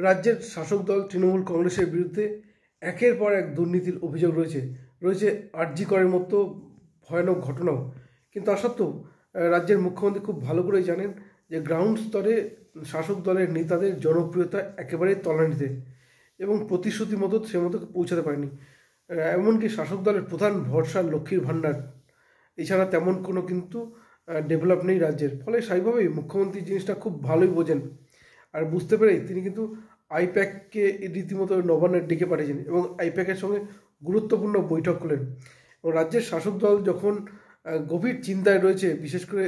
রাজ্যের শাসক দল তৃণমূল কংগ্রেসের বিরুদ্ধে একের পর এক দুর্নীতির অভিযোগ রয়েছে আরজি করের মতো ভয়ানক ঘটনাও। কিন্তু তা সত্ত্বেও রাজ্যের মুখ্যমন্ত্রী খুব ভালো করেই জানেন যে গ্রাউন্ড স্তরে শাসক দলের নেতাদের জনপ্রিয়তা একেবারেই তলানিতে এবং প্রতিশ্রুতি মতো সে মতো পৌঁছাতে পারেনি। এমনকি শাসক দলের প্রধান ভরসা লক্ষ্মীর ভাণ্ডার এছাড়া তেমন কোনো কিন্তু ডেভেলপ নেই রাজ্যের। ফলে স্বাভাবিকভাবেই মুখ্যমন্ত্রী জিনিসটা খুব ভালোই বোঝেন, আর বুঝতে পেরেই তিনি কিন্তু আইপ্যাককে রীতিমতো নবান্নে ডেকে পাঠিয়েছেন এবং আইপ্যাকের সঙ্গে গুরুত্বপূর্ণ বৈঠক করলেন। এবং রাজ্যের শাসক দল যখন গভীর চিন্তায় রয়েছে, বিশেষ করে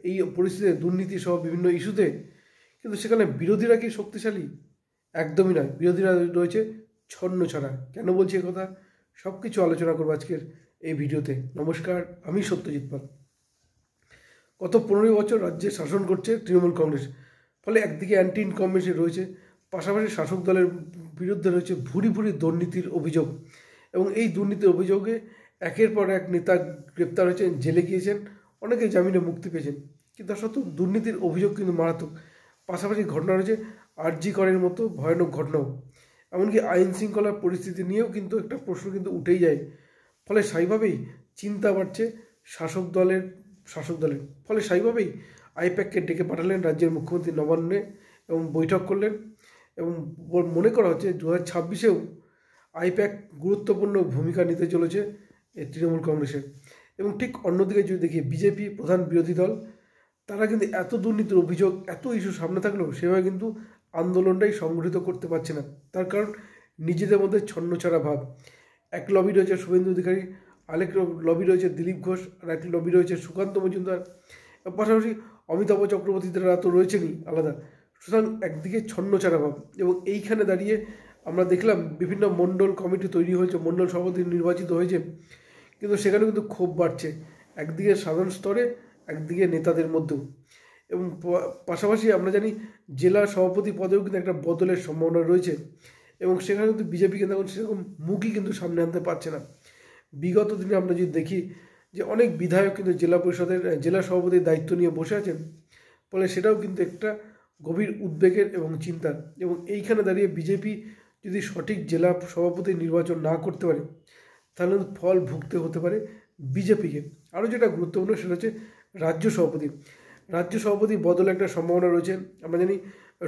এই পরিস্থিতিতে দুর্নীতি সহ বিভিন্ন ইস্যুতে, কিন্তু সেখানে বিরোধীরা কি শক্তিশালী? একদমই নয়, বিরোধীরা রয়েছে ছন্ন ছাড়া। কেন বলছি কথা? সব কিছু আলোচনা করবো আজকের এই ভিডিওতে। নমস্কার, আমি সত্যজিৎ পাল। গত 15 বছর রাজ্যে শাসন করছে তৃণমূল কংগ্রেস। ফলে একদিকে অ্যান্টি ইনকামবেন্সি রয়েছে, পাশাপাশি শাসক দলের বিরুদ্ধে রয়েছে ভুরি ভুরি দুর্নীতির অভিযোগ। এবং এই দুর্নীতির অভিযোগে একের পর এক নেতা গ্রেপ্তার হয়েছেন, জেলে গিয়েছেন, অনেকে জামিনে মুক্তি পেয়েছেন। কিন্তু তা সত্ত্বেও দুর্নীতির অভিযোগ কিন্তু মারাত্মক। পাশাপাশি ঘটনা রয়েছে আরজি করের মতো ভয়ানক ঘটনাও। এমনকি আইন শৃঙ্খলার পরিস্থিতি নিয়েও কিন্তু একটা প্রশ্ন কিন্তু উঠেই যায়। ফলে স্বাভাবিকভাবেই চিন্তা বাড়ছে শাসক দলের। ফলে স্বাভাবিকভাবেই আইপ্যাককে ডেকে পাঠালেন রাজ্যের মুখ্যমন্ত্রী নবান্নে এবং বৈঠক করলেন। এবং মনে করা হচ্ছে 2026-এও আইপ্যাক গুরুত্বপূর্ণ ভূমিকা নিতে চলেছে তৃণমূল কংগ্রেসের। এবং ঠিক অন্যদিকে যদি দেখি, বিজেপি প্রধান বিরোধী দল, তারা কিন্তু এত দুর্নীতির অভিযোগ, এত ইস্যু সামনে থাকলেও সেভাবে কিন্তু আন্দোলনটাই সংগঠিত করতে পারছে না। তার কারণ নিজেদের মধ্যে ছন্নছাড়া ভাব। এক লবি রয়েছে শুভেন্দু অধিকারী, আরেক লবি রয়েছে দিলীপ ঘোষ, আর এক লবি রয়েছে সুকান্ত মজুমদার, পাশাপাশি অমিতাভ চক্রবর্তী তারা তো রয়েছেনই আলাদা। সুতরাং একদিকে ছন্নছাড়া ভাব। এবং এইখানে দাঁড়িয়ে আমরা দেখলাম বিভিন্ন মণ্ডল কমিটি তৈরি হয়েছে, মণ্ডল সভাপতি নির্বাচিত হয়েছে, কিন্তু সেখানে কিন্তু ক্ষোভ বাড়ছে একদিকে সাধারণ স্তরে, একদিকে নেতাদের মধ্যেও। এবং পাশাপাশি আমরা জানি জেলা সভাপতি পদেও কিন্তু একটা বদলের সম্ভাবনা রয়েছে। এবং সেখানে কিন্তু বিজেপি কিন্তু এখন সেরকম মুখই কিন্তু সামনে আনতে পারছে না। বিগত দিনে আমরা যদি দেখি যে অনেক বিধায়ক কিন্তু জেলা পরিষদের জেলা সভাপতির দায়িত্ব নিয়ে বসে আছেন। ফলে সেটাও কিন্তু একটা গভীর উদ্বেগের এবং চিন্তার। এবং এইখানে দাঁড়িয়ে বিজেপি যদি সঠিক জেলা সভাপতি নির্বাচন না করতে পারে, তাহলে ফল ভুগতে হতে পারে বিজেপিকে। আরও যেটা গুরুত্বপূর্ণ সেটা হচ্ছে রাজ্য সভাপতি বদলে একটা সম্ভাবনা রয়েছে। আমরা জানি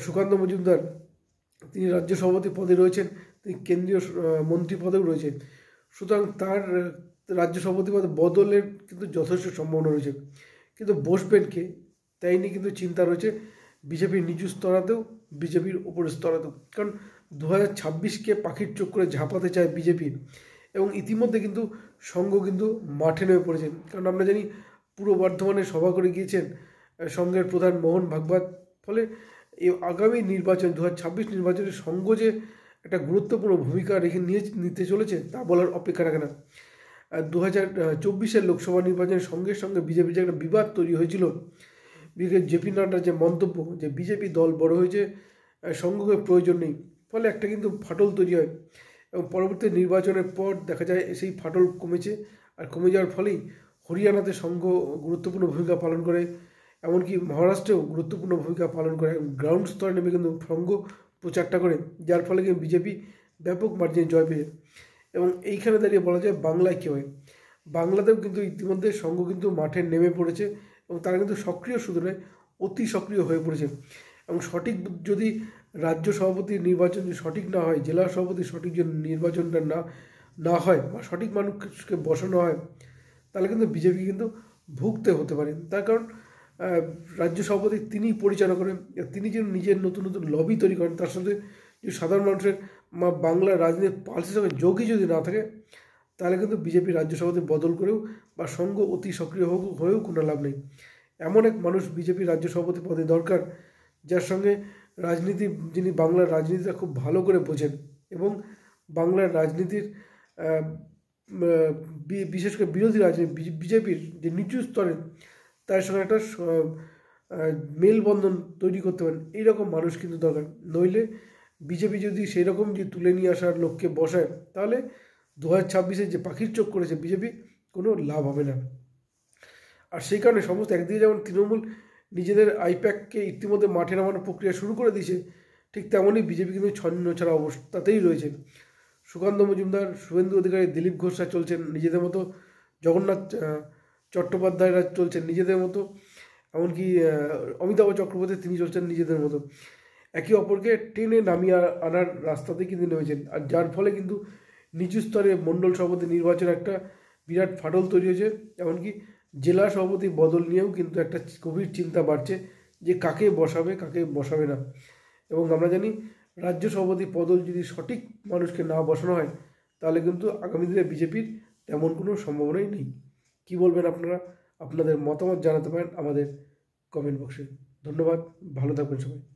সুকান্ত মজুমদার, তিনি রাজ্য সভাপতি পদে রয়েছেন, তিনি কেন্দ্রীয় মন্ত্রী পদেও রয়েছে। সুতরাং তার রাজ্য সভাপতি পদে বদলের কিন্তু যথেষ্ট সম্ভাবনা রয়েছে। কিন্তু বসবেন কে, তাই নিয়ে কিন্তু চিন্তা রয়েছে বিজেপির নিচু স্তরাতেও, বিজেপির উপরের স্তরাতেও। কারণ 2026-কে পাখির চোখ করে ঝাঁপাতে চায় বিজেপি। এবং ইতিমধ্যে কিন্তু সংঘ কিন্তু মাঠে নেমে পড়েছেন। কারণ আমরা জানি পূর্ব বর্ধমানে সভা করে গিয়েছেন সংঘের প্রধান মোহন ভাগবত। ফলে এই আগামী নির্বাচন 2026 নির্বাচনে সংঘ যে একটা গুরুত্বপূর্ণ ভূমিকা নিতে চলেছে তা বলার অপেক্ষা রাখে না। 2024-এর লোকসভা নির্বাচনের সঙ্গে সঙ্গে বিজেপির যে একটা বিবাদ তৈরি হয়েছিল, জেপি নাড্ডার যে মন্তব্য যে বিজেপি দল বড় হয়েছে, সংঘকে প্রয়োজন নেই, ফলে একটা কিন্তু ফাটল তৈরি হয়। এবং পরবর্তী নির্বাচনের পর দেখা যায় সেই ফাটল কমেছে, আর কমে যাওয়ার ফলেই হরিয়ানাতে সংঘ গুরুত্বপূর্ণ ভূমিকা পালন করে, এমনকি মহারাষ্ট্রেও গুরুত্বপূর্ণ ভূমিকা পালন করে। গ্রাউন্ড স্তরে নেমে কিন্তু সংঘ প্রচারটা করে, যার ফলে কিন্তু বিজেপি ব্যাপক মার্জিনে জয় পেয়েছে। এবং এইখানে দাঁড়িয়ে বলা যায় বাংলায় কী হয়, বাংলাতেও কিন্তু ইতিমধ্যে সংঘ কিন্তু মাঠে নেমে পড়েছে এবং তারা কিন্তু সক্রিয় শুধু নয়, অতি সক্রিয় হয়ে পড়েছে। এবং সঠিক যদি রাজ্য সভাপতির নির্বাচন যদি সঠিক না হয়, জেলা সভাপতি সঠিক যে নির্বাচনটা না হয় বা সঠিক মানুষকে বসানো হয়, তাহলে কিন্তু বিজেপি কিন্তু ভুগতে হতে পারে। তার কারণ রাজ্য সভাপতি তিনি পরিচালনা করেন, তিনি যে নিজের নতুন নতুন লবি তৈরি করেন, তার সাথে যদি সাধারণ মানুষের বাংলার রাজনীতির পালসের সঙ্গে যোগই যদি না থাকে, তাহলে কিন্তু বিজেপি রাজ্য সভাপতি বদল করেও বা সংঘ অতি সক্রিয় হয়েও কোনো লাভ নেই। এমন এক মানুষ বিজেপির রাজ্য সভাপতি পদে দরকার, যার সঙ্গে যিনি বাংলার রাজনীতিটা খুব ভালো করে বোঝেন এবং বাংলার রাজনীতির বিশেষ করে বিরোধী রাজনীতি বিজেপির যে নিচু স্তরে তার সঙ্গে একটা মেলবন্ধন তৈরি করতে পারেন, এইরকম মানুষ কিন্তু দরকার। নইলে বিজেপি যদি সেই রকম যে তুলে নিয়ে আসার লোককে বসায়, তাহলে 2026-এ যে পাখির চোখ করেছে বিজেপি, কোনো লাভ হবে না। আর সেই কারণে সমস্ত একদিকে যেমন তৃণমূল নিজেদের আইপ্যাককে ইতিমধ্যে মাঠে নামানোর প্রক্রিয়া শুরু করে দিয়েছে, ঠিক তেমনই বিজেপি কিন্তু ছন্ন ছাড়া অবস্থাতেই রয়েছে। সুকান্ত মজুমদার, শুভেন্দু অধিকারী, দিলীপ ঘোষরা চলছেন নিজেদের মতো, জগন্নাথ চট্টোপাধ্যায়রা চলছেন নিজেদের মতো, এমনকি অমিতাভ চক্রবর্তী তিনি চলছেন নিজেদের মতো। একে অপরকে টেনে নামিয়ে আনার রাস্তাতেই কিন্তু নেমেছেন, আর যার ফলে কিন্তু নিচু স্তরে মণ্ডল সভাপতি নির্বাচনে একটা বিরাট ফাটল তৈরি হয়েছে। এমনকি জেলা সভাপতি বদল নিয়েও কিন্তু একটা গভীর চিন্তা বাড়ছে যে কাকে বসাবে না। এবং আমরা জানি রাজ্য সভাপতি বদল যদি সঠিক মানুষকে না বসানো হয় তাহলে কিন্তু আগামী দিনে বিজেপির তেমন কোনো সম্ভাবনাই নেই। কি বলবেন আপনারা? আপনাদের মতামত জানাতে পারেন আমাদের কমেন্ট বক্সে। ধন্যবাদ, ভালো থাকবেন সবাই।